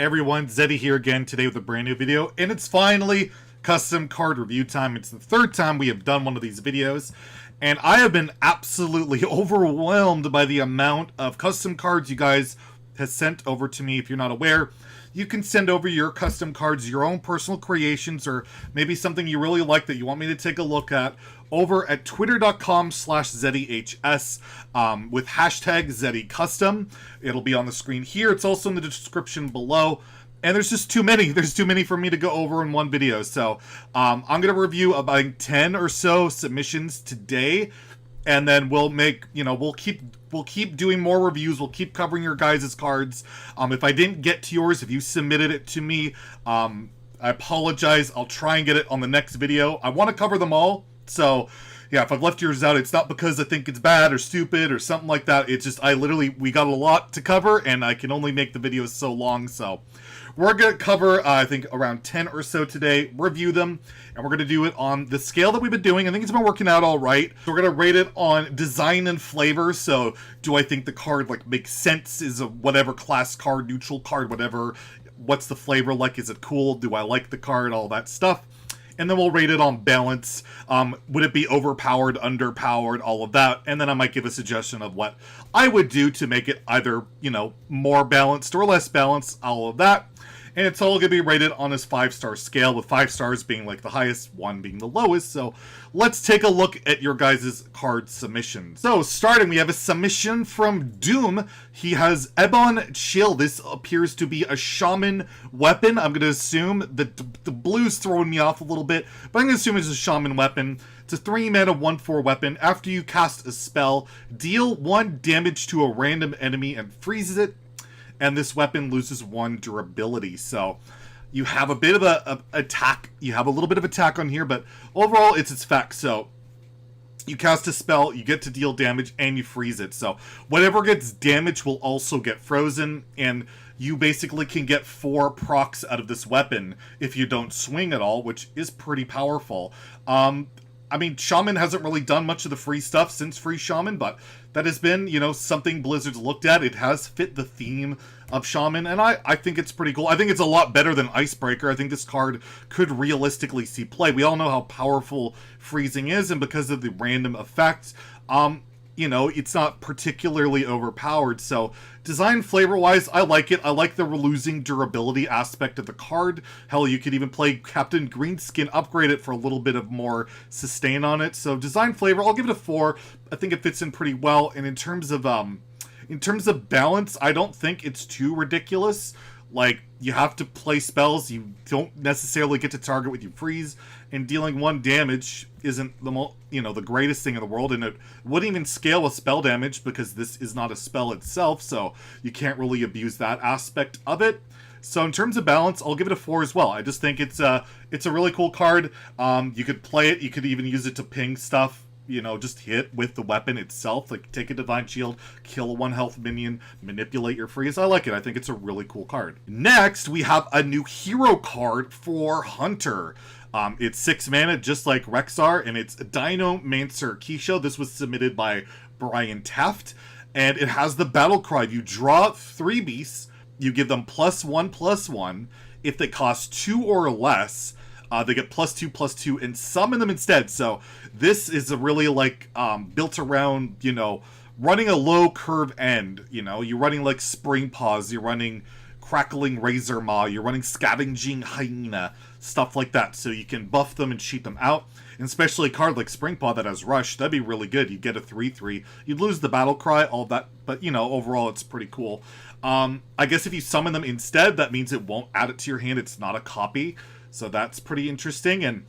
Everyone, Zeddy here again today with a brand new video, and it's finally custom card review time. It's the third time we have done one of these videos, and I have been absolutely overwhelmed by the amount of custom cards you guys have sent over to me. If you're not aware, you can send over your custom cards, your own personal creations, or maybe something you really like that you want me to take a look at over at twitter.com/ZeddyHS with hashtag ZeddyCustom. It'll be on the screen here. It's also in the description below. And there's just too many. There's too many for me to go over in one video. So I'm going to review about 10 or so submissions today. And then we'll make, we'll keep doing more reviews. We'll keep covering your guys' cards. If I didn't get to yours, if you submitted it to me, I apologize. I'll try and get it on the next video. I want to cover them all. So, yeah, if I've left yours out, it's not because I think it's bad or stupid or something like that. It's just we got a lot to cover, and I can only make the videos so long. So, we're going to cover, I think, around 10 or so today, review them, and we're going to do it on the scale that we've been doing. I think it's been working out all right. So we're going to rate it on design and flavor. So, do I think the card, makes sense? Is a whatever class card, neutral card, whatever. What's the flavor like? Is it cool? Do I like the card? All that stuff. And then we'll rate it on balance. Would it be overpowered, underpowered, all of that? And then I might give a suggestion of what I would do to make it either, more balanced or less balanced, all of that. And it's all going to be rated on this 5-star scale, with 5 stars being the highest, 1 being the lowest. So let's take a look at your guys' card submissions. So starting, we have a submission from Doom. He has Ebon Chill. This appears to be a shaman weapon. I'm going to assume that the blue's throwing me off a little bit, but I'm going to assume it's a shaman weapon. It's a 3-mana 1/4 weapon. After you cast a spell, deal 1 damage to a random enemy and freezes it. And this weapon loses 1 durability. So you have a bit of a attack. You have a little bit of attack on here, but overall it's its effect. So you cast a spell, you get to deal damage, and you freeze it. So whatever gets damaged will also get frozen, and you basically can get 4 procs out of this weapon if you don't swing at all, which is pretty powerful. I mean, Shaman hasn't really done much of the free stuff since Free Shaman, but that has been, something Blizzard's looked at. It has fit the theme of Shaman, and I think it's pretty cool. I think it's a lot better than Icebreaker. I think this card could realistically see play. We all know how powerful freezing is, and because of the random effects, it's not particularly overpowered. So design flavor-wise, I like it. I like the losing durability aspect of the card. Hell, you could even play Captain Greenskin, upgrade it for a little bit of more sustain on it. So design flavor, I'll give it a 4. I think it fits in pretty well. And in terms of balance, I don't think it's too ridiculous. You have to play spells. You don't necessarily get to target with your freeze, and dealing 1 damage isn't the greatest thing in the world, and it wouldn't even scale with spell damage because this is not a spell itself, so you can't really abuse that aspect of it. So in terms of balance, I'll give it a 4 as well. I just think it's a really cool card. You could play it. You could even use it to ping stuff. Just hit with the weapon itself. Take a Divine Shield, kill a 1 health minion, manipulate your freeze. I like it. I think it's a really cool card. Next, we have a new hero card for Hunter. It's 6 mana, just like Rexar, and it's Dinomancer Keishow. This was submitted by Brian Taft, and it has the battle cry. You draw 3 beasts, you give them +1/+1. If they cost 2 or less, they get +2/+2 and summon them instead. So this is a really built around, running a low curve end. You're running Spring Paws, you're running Crackling Razor Maw, you're running Scavenging Hyena, stuff like that. So you can buff them and cheat them out. And especially a card like Spring Paw that has Rush, that'd be really good. You'd get a 3/3. You'd lose the battle cry, all that, but overall it's pretty cool. I guess if you summon them instead, that means it won't add it to your hand. It's not a copy. So that's pretty interesting, and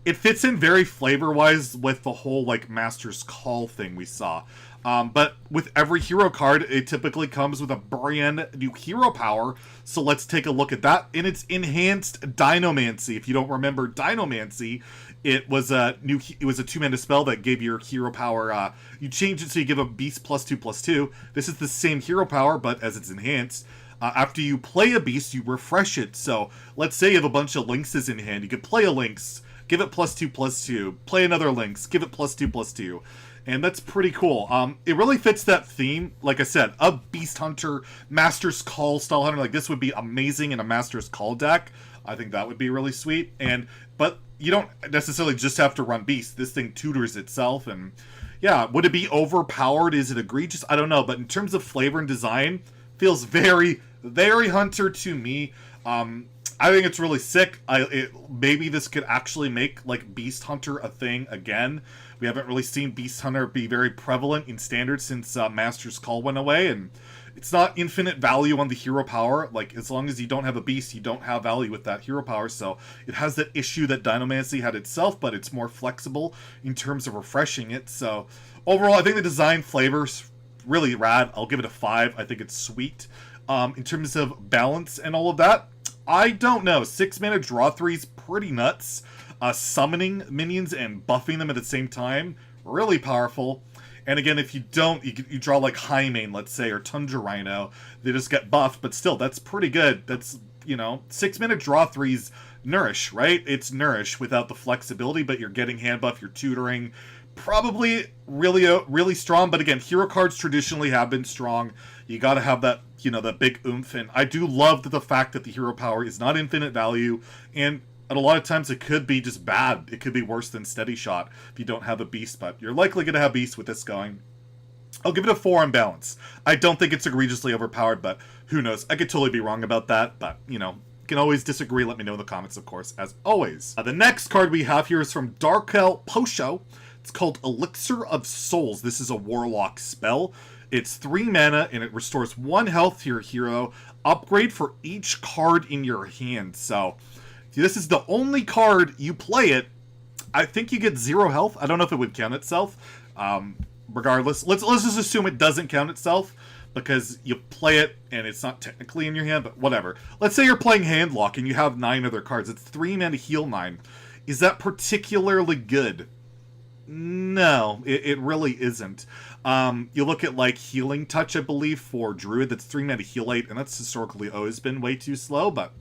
it fits in very flavor-wise with the whole, Master's Call thing we saw. But with every hero card, it typically comes with a brand new hero power, so let's take a look at that. And it's Enhanced Dinomancy. If you don't remember Dinomancy, it was a 2-mana spell that gave your hero power, you change it so you give a beast +2/+2. This is the same hero power, but as it's enhanced. After you play a beast, you refresh it. So let's say you have a bunch of lynxes in hand. You could play a lynx, give it +2/+2. Play another lynx, give it +2/+2. and that's pretty cool. It really fits that theme. Like I said, a Beast Hunter, Master's Call style hunter, like this would be amazing in a Master's Call deck. I think that would be really sweet. But you don't necessarily just have to run Beast. This thing tutors itself, and yeah, would it be overpowered? Is it egregious? I don't know, but in terms of flavor and design, feels very, very Hunter to me. I think it's really sick. Maybe this could actually make like Beast Hunter a thing again. We haven't really seen Beast Hunter be very prevalent in Standard since Master's Call went away, and it's not infinite value on the hero power. Like, as long as you don't have a beast, you don't have value with that hero power, so it has that issue that Dinomancy had itself, but it's more flexible in terms of refreshing it. So overall, I think the design flavor's really rad. I'll give it a 5. I think it's sweet. In terms of balance and all of that, I don't know. 6 mana draw 3's pretty nuts. Summoning minions and buffing them at the same time, really powerful. And again, if you don't, you draw like High Mane, let's say, or Tundra Rhino, they just get buffed, but still, that's pretty good. That's, 6 mana draw 3's Nourish, right? It's Nourish without the flexibility, but you're getting hand buff, you're tutoring. Probably really strong, but again, hero cards traditionally have been strong. You gotta have that, that big oomph, and I do love the fact that the hero power is not infinite value, and a lot of times it could be just bad. It could be worse than Steady Shot if you don't have a beast, but you're likely going to have beast with this going. I'll give it a 4 on balance. I don't think it's egregiously overpowered, but who knows? I could totally be wrong about that, but, you can always disagree. Let me know in the comments, of course, as always. The next card we have here is from Darkel Posho. It's called Elixir of Souls. This is a Warlock spell. It's 3 mana, and it restores 1 health to your hero. Upgrade for each card in your hand, so this is the only card you play it. I think you get 0 health. I don't know if it would count itself. Regardless, let's just assume it doesn't count itself because you play it and it's not technically in your hand, but whatever. Let's say you're playing Handlock and you have 9 other cards. It's 3 mana heal 9. Is that particularly good? No, it really isn't. You look at like Healing Touch, I believe, for Druid. That's 3 mana heal 8, and that's historically always been way too slow, but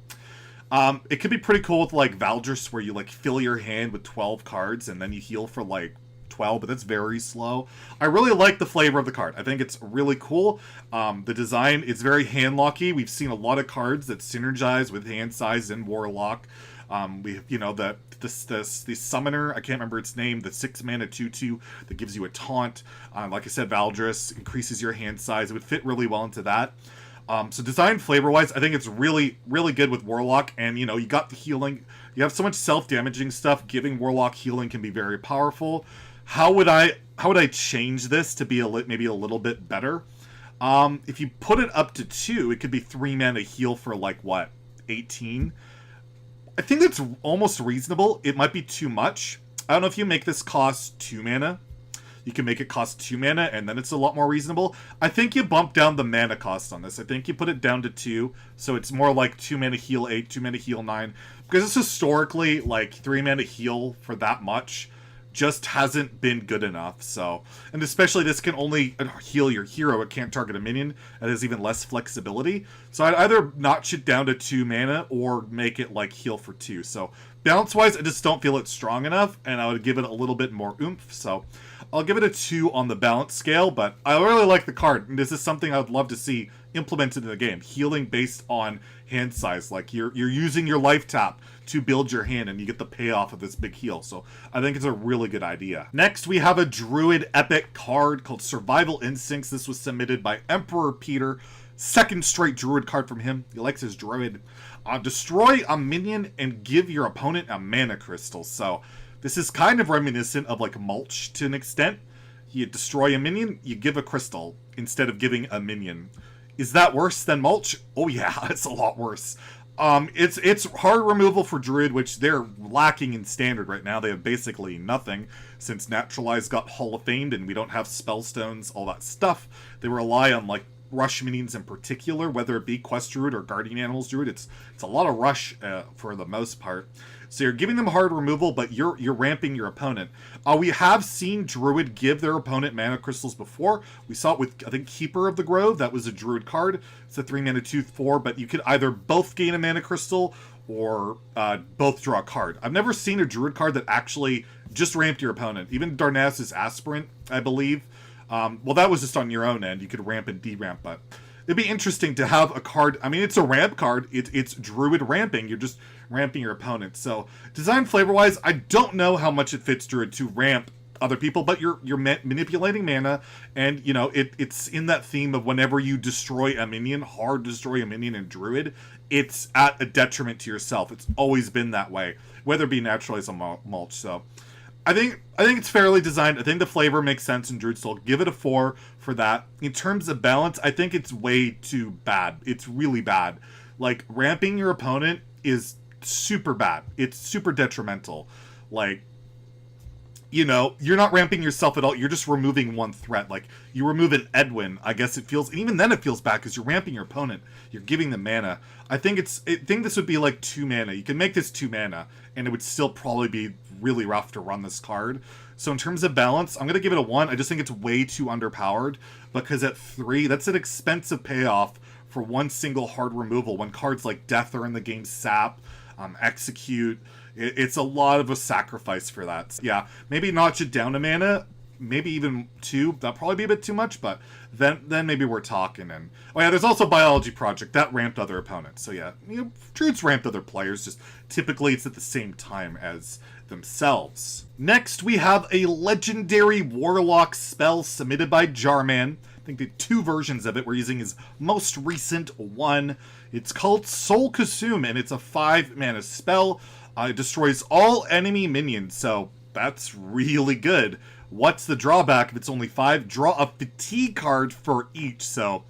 it could be pretty cool with like Valdris, where you like fill your hand with 12 cards and then you heal for like 12, but that's very slow. I really like the flavor of the card. I think it's really cool. The design is very handlocky. We've seen a lot of cards that synergize with hand size and Warlock. The summoner, I can't remember its name, the 6 mana 2/2 that gives you a taunt. Like I said, Valdris increases your hand size. It would fit really well into that. So design flavor-wise, I think it's really, really good with Warlock, and, you got the healing. You have so much self-damaging stuff. Giving Warlock healing can be very powerful. How would I change this to be maybe a little bit better? If you put it up to 2, it could be 3 mana heal for, like, what, 18? I think that's almost reasonable. It might be too much. I don't know if you make this cost 2 mana. You can make it cost 2 mana, and then it's a lot more reasonable. I think you bump down the mana cost on this. I think you put it down to 2, so it's more like 2 mana heal 8, 2 mana heal 9. Because it's historically, like, 3 mana heal for that much just hasn't been good enough, so... And especially this can only heal your hero, it can't target a minion, and has even less flexibility. So I'd either notch it down to 2 mana, or make it, like, heal for 2. So, balance-wise, I just don't feel it's strong enough, and I would give it a little bit more oomph, so... I'll give it a 2 on the balance scale, but I really like the card, and this is something I would love to see implemented in the game. Healing based on hand size, like you're using your life tap to build your hand, and you get the payoff of this big heal, so I think it's a really good idea. Next, we have a Druid epic card called Survival Instincts. This was submitted by Emperor Peter. Second straight Druid card from him. He likes his Druid. Destroy a minion and give your opponent a mana crystal, so... This is kind of reminiscent of, like, Mulch to an extent. You destroy a minion, you give a crystal, instead of giving a minion. Is that worse than Mulch? Oh yeah, it's a lot worse. It's hard removal for Druid, which they're lacking in Standard right now. They have basically nothing, since Naturalize got Hall of Famed, and we don't have Spellstones, all that stuff. They rely on, like, rush minions in particular, whether it be Quest Druid or Guardian Animals Druid. It's a lot of rush for the most part. So you're giving them hard removal, but you're ramping your opponent. We have seen Druid give their opponent mana crystals before. We saw it with, I think, Keeper of the Grove. That was a Druid card. It's a 3 mana 2/4, but you could either both gain a mana crystal or both draw a card. I've never seen a Druid card that actually just ramped your opponent. Even Darnassus Aspirant, I believe. Well, that was just on your own end. You could ramp and deramp, but it'd be interesting to have a card. I mean, it's a ramp card. It's Druid ramping. You're just ramping your opponent. So design flavor-wise, I don't know how much it fits Druid to ramp other people, but you're manipulating mana, and you know it's in that theme of whenever you destroy a minion, hard destroy a minion in Druid, it's at a detriment to yourself. It's always been that way, whether it be naturalized or mulch. So I think it's fairly designed. I think the flavor makes sense in Druid, so I'll give it a 4 for that. In terms of balance, I think it's way too bad. It's really bad. Like, ramping your opponent is super bad. It's super detrimental. Like, you know, you're not ramping yourself at all. You're just removing one threat. Like, you remove an Edwin, I guess it feels, even then it feels bad because you're ramping your opponent. You're giving them mana. I think this would be like 2 mana. You can make this 2 mana, and it would still probably be really rough to run this card. So in terms of balance, I'm going to give it a 1. I just think it's way too underpowered, because at 3, that's an expensive payoff for one single hard removal when cards like Death are in the game, Sap, Execute. It's a lot of a sacrifice for that. So yeah, maybe notch it down a mana, maybe even 2. That'd probably be a bit too much, but then maybe we're talking. And oh yeah, there's also Biology Project that ramped other opponents. So yeah, you know, Druids ramped other players. Just typically it's at the same time as themselves. Next, we have a legendary Warlock spell submitted by Jarman. I think the 2 versions of it. We're using his most recent one. It's called Soul Consume, and it's a 5 mana spell. It destroys all enemy minions, so that's really good. What's the drawback if it's only 5? Draw a fatigue card for each, so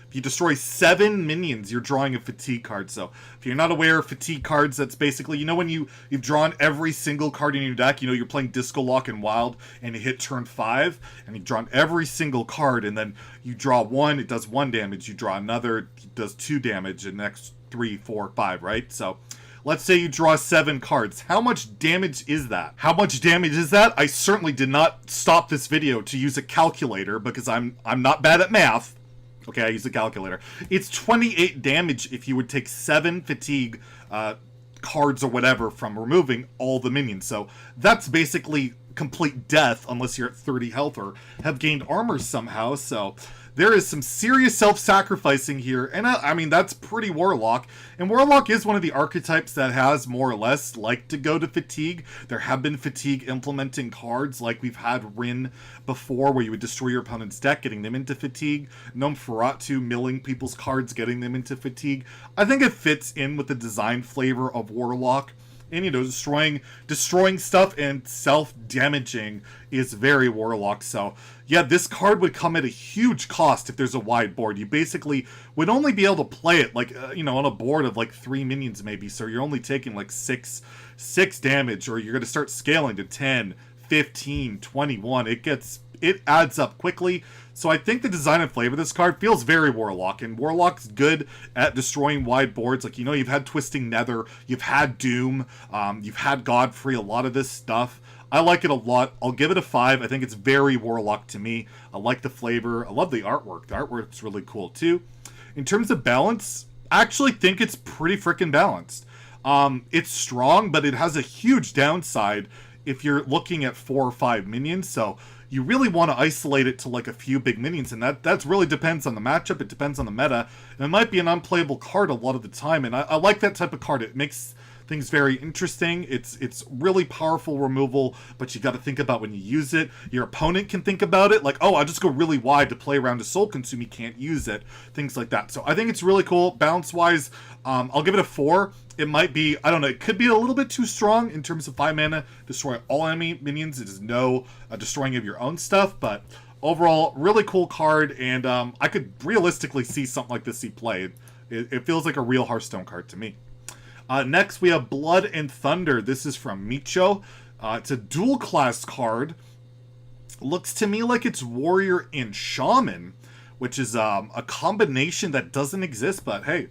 if you destroy 7 minions, you're drawing a fatigue card. So if you're not aware of fatigue cards, that's basically, you know, when you've drawn every single card in your deck, you know, you're playing Disco Lock and Wild, and you hit turn 5, and you've drawn every single card, and then you draw 1, it does 1 damage, you draw another, it does 2 damage, and next 3, 4, 5, right? So let's say you draw 7 cards. How much damage is that? How much damage is that? I certainly did not stop this video to use a calculator because I'm not bad at math. Okay, I use a calculator. It's 28 damage if you would take 7 fatigue cards or whatever from removing all the minions. So that's basically complete death unless you're at 30 health or have gained armor somehow. So there is some serious self-sacrificing here, and I mean, that's pretty Warlock. And Warlock is one of the archetypes that has more or less liked to go to fatigue. There have been fatigue implementing cards, like we've had Rin before, where you would destroy your opponent's deck, getting them into fatigue. Nosferatu milling people's cards, getting them into fatigue. I think it fits in with the design flavor of Warlock. And, you know, destroying stuff and self-damaging is very Warlock. So, yeah, this card would come at a huge cost if there's a wide board. You basically would only be able to play it, like, you know, on a board of, like, 3 minions maybe. So you're only taking, like, 6 damage, or you're going to start scaling to 10, 15, 21. It adds up quickly. So I think the design and flavor of this card feels very Warlock, and Warlock's good at destroying wide boards. Like, you know, you've had Twisting Nether, you've had Doom, you've had Godfrey, a lot of this stuff. I like it a lot. I'll give it a 5. I think it's very Warlock to me. I like the flavor. I love the artwork. The artwork's really cool too. In terms of balance, I actually think it's pretty freaking balanced. It's strong, but it has a huge downside if you're looking at 4 or 5 minions. So you really want to isolate it to like a few big minions, and that really depends on the matchup. It depends on the meta, and it might be an unplayable card a lot of the time, and I like that type of card. It makes things very interesting. It's really powerful removal, but you got to think about when you use it. Your opponent can think about it, like, oh, I'll just go really wide to play around a Soul Consume. He can't use it. Things like that. So I think it's really cool. Balance-wise, I'll give it a 4. It might be, I don't know, it could be a little bit too strong in terms of 5 mana, destroy all enemy minions. It is no destroying of your own stuff, but overall, really cool card, and I could realistically see something like this he played. It feels like a real Hearthstone card to me. Next, we have Blood and Thunder. This is from Micho. It's a dual class card. Looks to me like it's Warrior and Shaman, which is a combination that doesn't exist, but hey,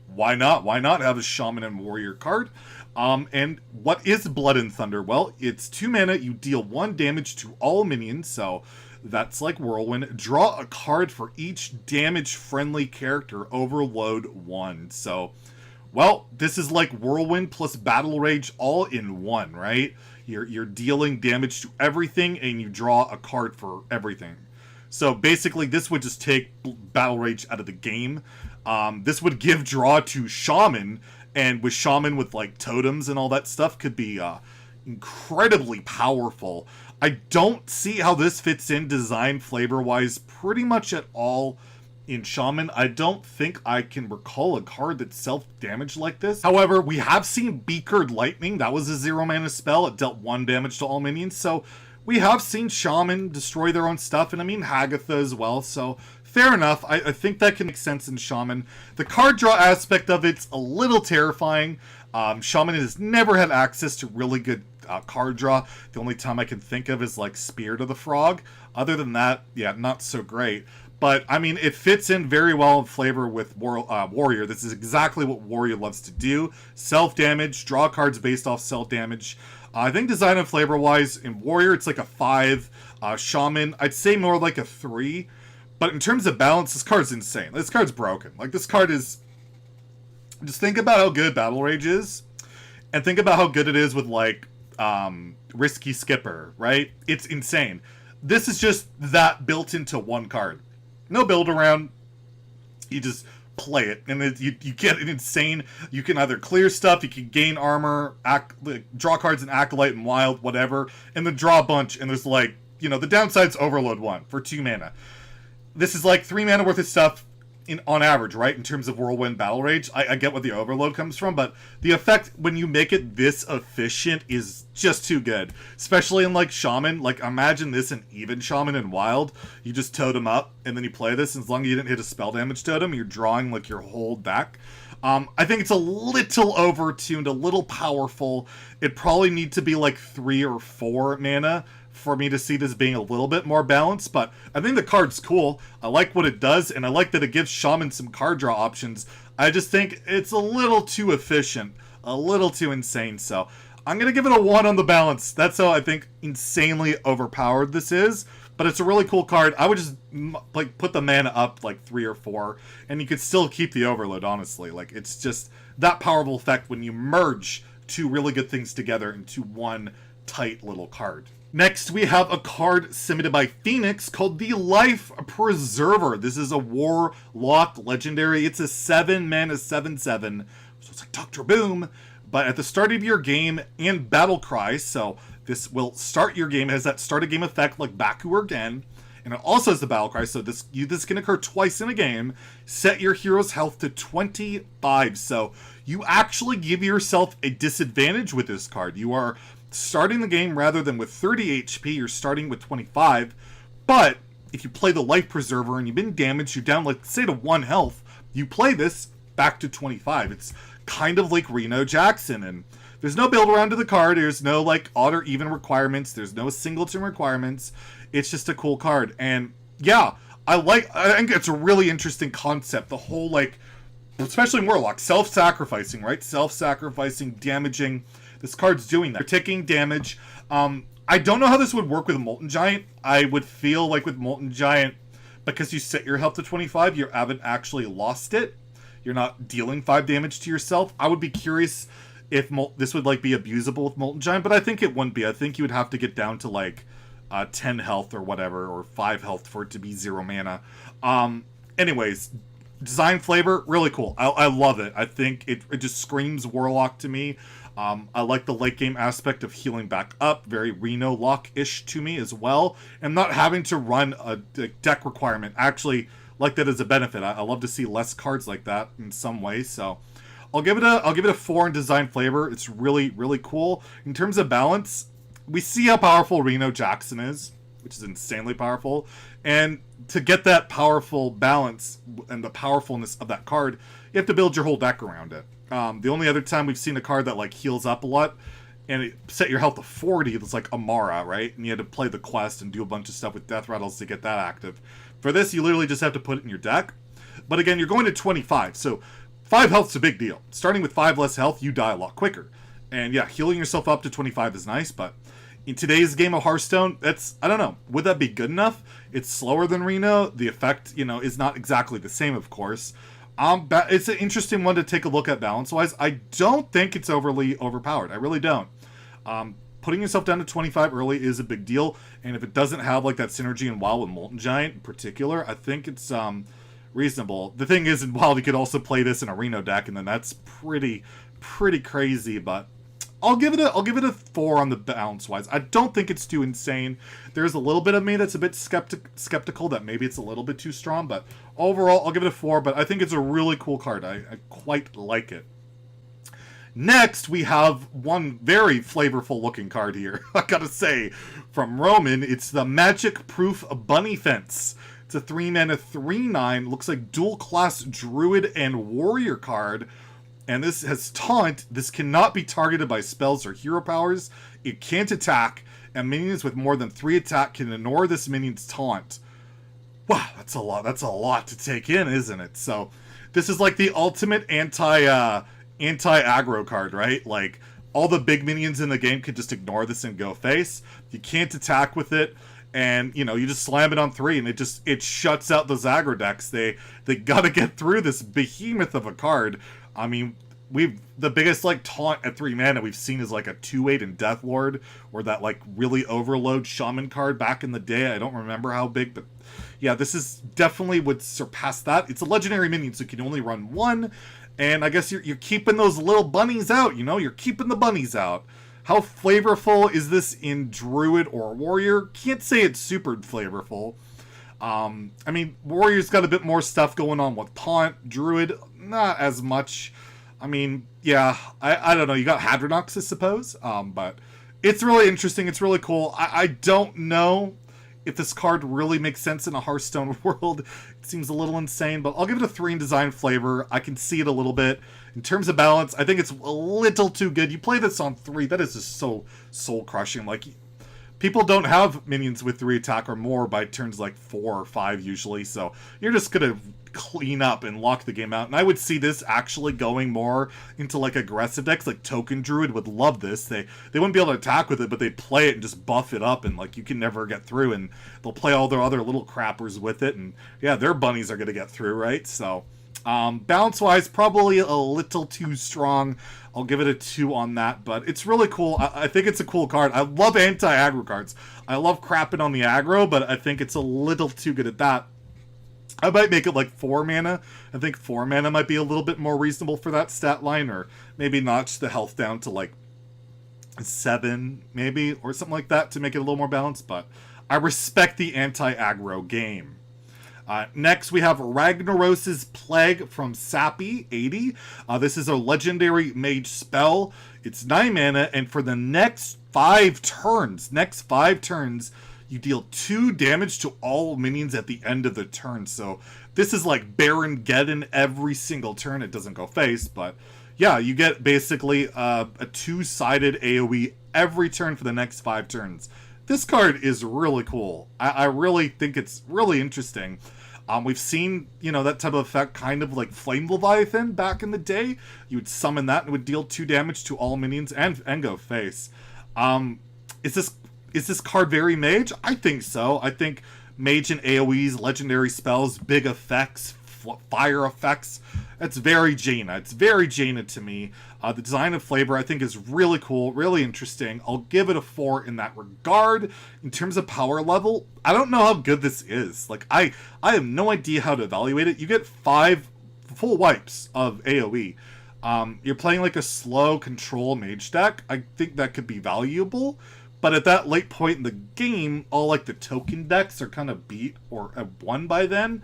why not? Why not have a Shaman and Warrior card? And what is Blood and Thunder? Well, it's 2 mana. You deal 1 damage to all minions, so that's like Whirlwind. Draw a card for each damage-friendly character. Overload 1. So, well, this is like Whirlwind plus Battle Rage all in one, right? You're dealing damage to everything, and you draw a card for everything. So basically, this would just take Battle Rage out of the game. This would give draw to Shaman, and with Shaman with like totems and all that stuff could be incredibly powerful. I don't see how this fits in design flavor-wise pretty much at all in Shaman. I don't think I can recall a card that's self-damaged like this. However, we have seen Beakered Lightning. That was a 0-mana spell. It dealt 1 damage to all minions, so we have seen Shaman destroy their own stuff, and I mean Hagatha as well, so fair enough. I think that can make sense in Shaman. The card draw aspect of it's a little terrifying. Shaman has never had access to really good card draw. The only time I can think of is like Spirit of the Frog. Other than that, yeah, not so great. But, I mean, it fits in very well in flavor with Warrior. This is exactly what Warrior loves to do. Self-damage, draw cards based off self-damage. I think design and flavor-wise, in Warrior, it's like a 5. Shaman, I'd say more like a 3. But in terms of balance, this card's insane. This card's broken. Like, this card is... Just think about how good Battle Rage is. And think about how good it is with, like, Risky Skipper, right? It's insane. This is just that built into one card. No build around. You just play it, and you get an insane. You can either clear stuff, you can gain armor, draw cards in Acolyte and Wild, whatever, and then draw a bunch. And there's like, you know, the downside's Overload 1 for 2 mana. This is like 3 mana worth of stuff on average, right? In terms of Whirlwind Battle Rage, I get where the overload comes from, but the effect when you make it this efficient is just too good. Especially in like Shaman. Like, imagine this in even Shaman and Wild. You just totem up, and then you play this, and as long as you didn't hit a spell damage totem, you're drawing like your whole deck. I think it's a little over-tuned, a little powerful. It'd probably need to be like 3 or 4 mana for me to see this being a little bit more balanced, but I think the card's cool. I like what it does, and I like that it gives Shaman some card draw options. I just think it's a little too efficient, a little too insane, so I'm going to give it a 1 on the balance. That's how I think insanely overpowered this is, but it's a really cool card. I would just like put the mana up like 3 or 4, and you could still keep the overload, honestly. Like, it's just that powerful effect when you merge 2 really good things together into one tight little card. Next, we have a card submitted by Phoenix called the Life Preserver. This is a Warlock legendary. It's a 7-mana 7/7, so it's like Dr. Boom, but at the start of your game and Battle Cry, so this will start your game. It has that start a game effect like Baku again, and it also has the Battle Cry, so this can occur twice in a game. Set your hero's health to 25, so you actually give yourself a disadvantage with this card. You are starting the game rather than with 30 HP, you're starting with 25, but if you play the Life Preserver and you've been damaged, you're down, like, say to 1 health, you play this back to 25. It's kind of like Reno Jackson, and there's no build around to the card, there's no, like, odd or even requirements, there's no singleton requirements, it's just a cool card, and, yeah, I think it's a really interesting concept, the whole, like, especially in Warlock, self-sacrificing, right? Self-sacrificing, damaging. This card's doing that. You're taking damage. I don't know how this would work with Molten Giant. I would feel like with Molten Giant, because you set your health to 25, you haven't actually lost it. You're not dealing 5 damage to yourself. I would be curious if this would like be abusable with Molten Giant, but I think it wouldn't be. I think you would have to get down to like 10 health or whatever, or 5 health for it to be 0 mana. Anyways, design flavor, really cool. I love it. I think it just screams Warlock to me. I like the late game aspect of healing back up, very Reno Lock-ish to me as well, and not having to run a deck requirement. I actually like that as a benefit. I love to see less cards like that in some way, so I'll give it a 4 in design flavor. It's really, really cool. In terms of balance, we see how powerful Reno Jackson is, which is insanely powerful, and to get that powerful balance and the powerfulness of that card, you have to build your whole deck around it. The only other time we've seen a card that like heals up a lot and it set your health to 40, it's like Amara, right? And you had to play the quest and do a bunch of stuff with death rattles to get that active. For this, you literally just have to put it in your deck. But again, you're going to 25, so 5 health's a big deal. Starting with 5 less health, you die a lot quicker. And yeah, healing yourself up to 25 is nice, but in today's game of Hearthstone, I don't know, would that be good enough? It's slower than Reno. The effect, is not exactly the same, of course. It's an interesting one to take a look at balance-wise. I don't think it's overly overpowered. I really don't. putting yourself down to 25 early is a big deal, and if it doesn't have like that synergy in WoW with Molten Giant in particular, I think it's reasonable. The thing is, in WoW, you could also play this in a Reno deck, and then that's pretty crazy, but I'll give it a 4 on the balance wise. I don't think it's too insane. There's a little bit of me that's a bit skeptical that maybe it's a little bit too strong, but overall I'll give it a 4, but I think it's a really cool card. I quite like it. Next, we have one very flavorful looking card here, I gotta say, from Roman. It's the Magic Proof Bunny Fence. It's a 3-mana 3/9, looks like dual class Druid and Warrior card. And this has Taunt. This cannot be targeted by spells or hero powers. It can't attack, and minions with more than 3 attack can ignore this minion's taunt. Wow, that's a lot. That's a lot to take in, isn't it? So, this is like the ultimate anti-aggro card, right? Like, all the big minions in the game could just ignore this and go face. You can't attack with it, and you know, you just slam it on 3, and it shuts out those aggro decks. They gotta get through this behemoth of a card. I mean, the biggest like taunt at 3 mana we've seen is like a 2/8 in Deathlord, or that like really overload shaman card back in the day. I don't remember how big, but yeah, this is definitely would surpass that. It's a legendary minion, so you can only run 1, and I guess you're keeping those little bunnies out. You know, you're keeping the bunnies out. How flavorful is this in Druid or Warrior? Can't say it's super flavorful. I mean, Warrior's got a bit more stuff going on with Taunt. Druid, not as much. I mean, yeah, I don't know. You got Hadronox, I suppose. But it's really interesting. It's really cool. I don't know if this card really makes sense in a Hearthstone world. It seems a little insane, but I'll give it a 3 in design flavor. I can see it a little bit. In terms of balance, I think it's a little too good. You play this on 3, that is just so soul-crushing. Like, people don't have minions with 3 attack or more by turns like 4 or 5 usually, so you're just gonna clean up and lock the game out. And I would see this actually going more into like aggressive decks, like Token Druid would love this. They wouldn't be able to attack with it, but they'd play it and just buff it up, and like you can never get through, and they'll play all their other little crappers with it, and yeah, their bunnies are gonna get through, right? So balance wise, probably a little too strong. I'll give it a 2 on that, but it's really cool. I think it's a cool card. I love anti-aggro cards. I love crapping on the aggro, but I think it's a little too good at that. I might make it like 4 mana. I think 4 mana might be a little bit more reasonable for that stat line, or maybe notch the health down to like 7, maybe, or something like that to make it a little more balanced, but I respect the anti-aggro game. Next, we have Ragnaros' Plague from Sappy, 80. This is a legendary mage spell. It's 9 mana, and for the next 5 turns, you deal 2 damage to all minions at the end of the turn. So this is like Baron Geddon every single turn. It doesn't go face, but yeah, you get basically a 2-sided AoE every turn for the next 5 turns. This card is really cool. I really think it's really interesting. We've seen, you know, that type of effect kind of like Flame Leviathan back in the day. You would summon that and it would deal 2 damage to all minions and go face. Is this card very mage? I think so. I think mage and AoEs, legendary spells, big effects, fire effects, that's very Jaina. It's very Jaina to me. The design and flavor I think is really cool, really interesting. I'll give it a 4 in that regard. In terms of power level, I don't know how good this is. Like, I have no idea how to evaluate it. You get 5 full wipes of AoE. You're playing like a slow control mage deck. I think that could be valuable. But at that late point in the game, all like the token decks are kind of beat or won by then.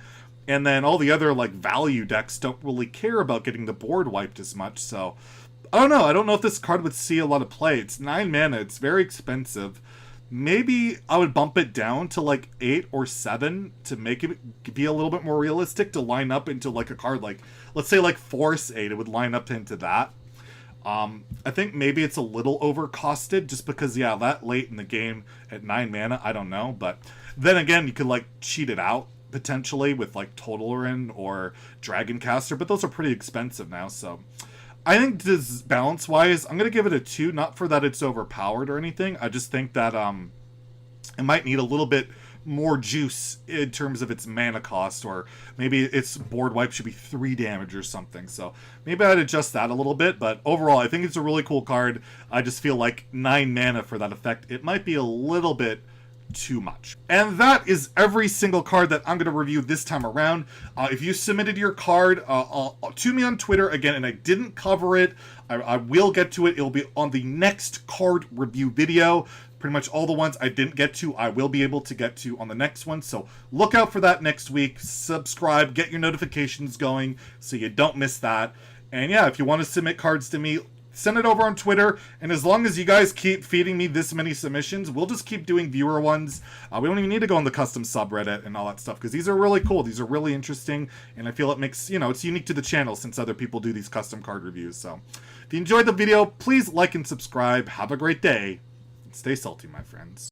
And then all the other like value decks don't really care about getting the board wiped as much. So I don't know. I don't know if this card would see a lot of play. It's 9 mana. It's very expensive. Maybe I would bump it down to like 8 or 7 to make it be a little bit more realistic to line up into like a card like, let's say like Force 8. It would line up into that. I think maybe it's a little overcosted just because, yeah, that late in the game at 9 mana, I don't know. But then again, you could like cheat it out potentially with like Totalarin or Dragoncaster, but those are pretty expensive now. So I think this balance wise, I'm going to give it a 2, not for that it's overpowered or anything. I just think that it might need a little bit more juice in terms of its mana cost, or maybe its board wipe should be 3 damage or something. So maybe I'd adjust that a little bit, but overall I think it's a really cool card. I just feel like 9 mana for that effect, it might be a little bit too much. And that is every single card that I'm going to review this time around. If you submitted your card to me on Twitter, again, and I didn't cover it, I will get to it. It'll be on the next card review video. Pretty much all the ones I didn't get to, I will be able to get to on the next one. So look out for that next week. Subscribe, get your notifications going so you don't miss that. And yeah, if you want to submit cards to me, send it over on Twitter, and as long as you guys keep feeding me this many submissions, we'll just keep doing viewer ones. We don't even need to go on the custom subreddit and all that stuff, because these are really cool. These are really interesting, and I feel it makes, it's unique to the channel since other people do these custom card reviews. So if you enjoyed the video, please like and subscribe. Have a great day, and stay salty, my friends.